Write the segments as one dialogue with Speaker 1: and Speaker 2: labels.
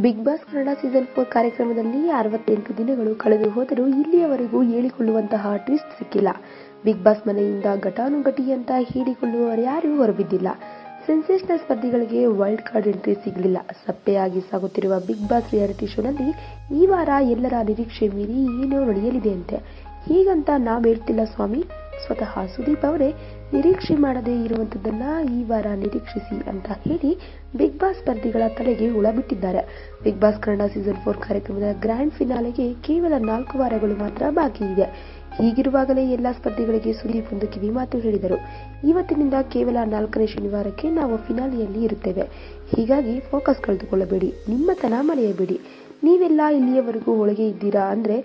Speaker 1: Big boss Kannada season 4 ಕಾರ್ಯಕ್ರಮದಲ್ಲಿ 68 ದಿನಗಳು ಕಳೆದು ಹೋದರೂ ಇಲ್ಲಿಯವರೆಗೂ ಹೇಳಿಕೊಳ್ಳುವಂತಹ ಟ್ವಿಸ್ಟ್ ಸಿಕ್ಕಿಲ್ಲ. ಬಿಗ್ ಬಾಸ್ ಮನೆಯಿಂದ ಘಟಾನುಘಟಿ ಅಂತ ಹೇಳಿಕೊಳ್ಳುವವರ್ಯಾರೂ ಹೊರಬಿದ್ದಿಲ್ಲ. ಸೆನ್ಸೇಷನಲ್ ಸ್ಪರ್ಧಿಗಳಿಗೆ ವೈಲ್ಡ್ ಕಾರ್ಡ್ ಎಂಟ್ರಿ ಸಿಗಲಿಲ್ಲ. ಸಪ್ಪೆಯಾಗಿ ಸಾಗುತ್ತಿರುವ ಬಿಗ್ ಬಾಸ್ ರಿಯಾಲಿಟಿ ಶೋನಲ್ಲಿ ಈ ವಾರ ಎಲ್ಲರ ನಿರೀಕ್ಷೆ ಮೀರಿ ಏನೋ ನಡೆಯಲಿದೆಯಂತೆ. ಹೀಗಂತ ನಾವ್ ಹೇಳ್ತಿಲ್ಲ ಸ್ವಾಮಿ, ಸ್ವತಃ ಸುದೀಪ್ ಅವರೇ ನಿರೀಕ್ಷೆ ಮಾಡದೇ ಇರುವಂತದ್ದನ್ನ ಈ ವಾರ ನಿರೀಕ್ಷಿಸಿ ಅಂತ ಹೇಳಿ ಬಿಗ್ ಬಾಸ್ ಸ್ಪರ್ಧಿಗಳ ತಲೆಗೆ ಹುಳ ಬಿಟ್ಟಿದ್ದಾರೆ. ಬಿಗ್ ಬಾಸ್ ಕನ್ನಡ ಸೀಸನ್ 4 ಕಾರ್ಯಕ್ರಮದ ಗ್ರ್ಯಾಂಡ್ ಫಿನಾಲೆಗೆ ಕೇವಲ 4 ವಾರಗಳು ಮಾತ್ರ ಬಾಕಿ ಇದೆ. ಹೀಗಿರುವಾಗಲೇ ಎಲ್ಲಾ ಸ್ಪರ್ಧಿಗಳಿಗೆ ಸುದೀಪ್ ಒಂದು ಕಿವಿ ಮಾತು ಹೇಳಿದರು. ಇವತ್ತಿನಿಂದ ಕೇವಲ 4ನೇ ಶನಿವಾರಕ್ಕೆ ನಾವು ಫಿನಾಲೆಯಲ್ಲಿ ಇರುತ್ತೇವೆ. ಹೀಗಾಗಿ ಫೋಕಸ್ ಕಳೆದುಕೊಳ್ಳಬೇಡಿ, ನಿಮ್ಮತನ ಮರೆಯಬೇಡಿ. ನೀವೆಲ್ಲ ಇಲ್ಲಿಯವರೆಗೂ ಒಳಗೆ ಇದ್ದೀರಾ ಅಂದ್ರೆ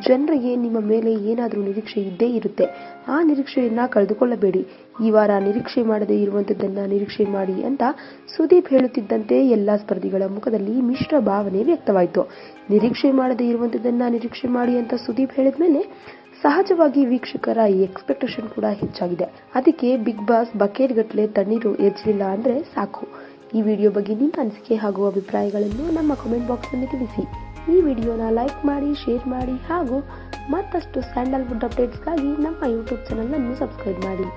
Speaker 1: ಜನರಿಗೆ ನಿಮ್ಮ ಮೇಲೆ ಏನಾದರೂ ನಿರೀಕ್ಷೆ ಇದ್ದೇ ಇರುತ್ತೆ. ಆ ನಿರೀಕ್ಷೆಯನ್ನ ಕಳೆದುಕೊಳ್ಳಬೇಡಿ. ಈ ವಾರ ನಿರೀಕ್ಷೆ ಮಾಡದೇ ಇರುವಂತದ್ದನ್ನ ನಿರೀಕ್ಷೆ ಮಾಡಿ ಅಂತ ಸುದೀಪ್ ಹೇಳುತ್ತಿದ್ದಂತೆ ಎಲ್ಲಾ ಸ್ಪರ್ಧಿಗಳ ಮುಖದಲ್ಲಿ ಮಿಶ್ರ ಭಾವನೆ ವ್ಯಕ್ತವಾಯಿತು. ನಿರೀಕ್ಷೆ ಮಾಡದೇ ಇರುವಂತದ್ದನ್ನ ನಿರೀಕ್ಷೆ ಮಾಡಿ ಅಂತ ಸುದೀಪ್ ಹೇಳಿದ್ಮೇಲೆ ಸಹಜವಾಗಿ ವೀಕ್ಷಕರ ಎಕ್ಸ್ಪೆಕ್ಟೇಷನ್ ಕೂಡ ಹೆಚ್ಚಾಗಿದೆ. ಅದಕ್ಕೆ ಬಿಗ್ ಬಾಸ್ ಬಕೆಟ್ ಗಟ್ಟಲೆ ತಣ್ಣೀರು ಎಚ್ಚಲಿಲ್ಲ ಅಂದ್ರೆ ಸಾಕು. ಈ ವಿಡಿಯೋ ಬಗ್ಗೆ ನಿಮ್ಮ ಅನಿಸಿಕೆ ಹಾಗೂ ಅಭಿಪ್ರಾಯಗಳನ್ನು ನಮ್ಮ ಕಾಮೆಂಟ್ ಬಾಕ್ಸ್ ನಲ್ಲಿ ತಿಳಿಸಿ. ಈ ವಿಡಿಯೋನ ಲೈಕ್ ಮಾಡಿ, ಶೇರ್ ಮಾಡಿ ಹಾಗೂ ಮತ್ತಷ್ಟು ಸ್ಯಾಂಡಲ್ವುಡ್ ಅಪ್ಡೇಟ್ಸ್ಗಾಗಿ ನಮ್ಮ ಯೂಟ್ಯೂಬ್ ಚಾನೆಲ್ ಅನ್ನು ಸಬ್ಸ್ಕ್ರೈಬ್ ಮಾಡಿ.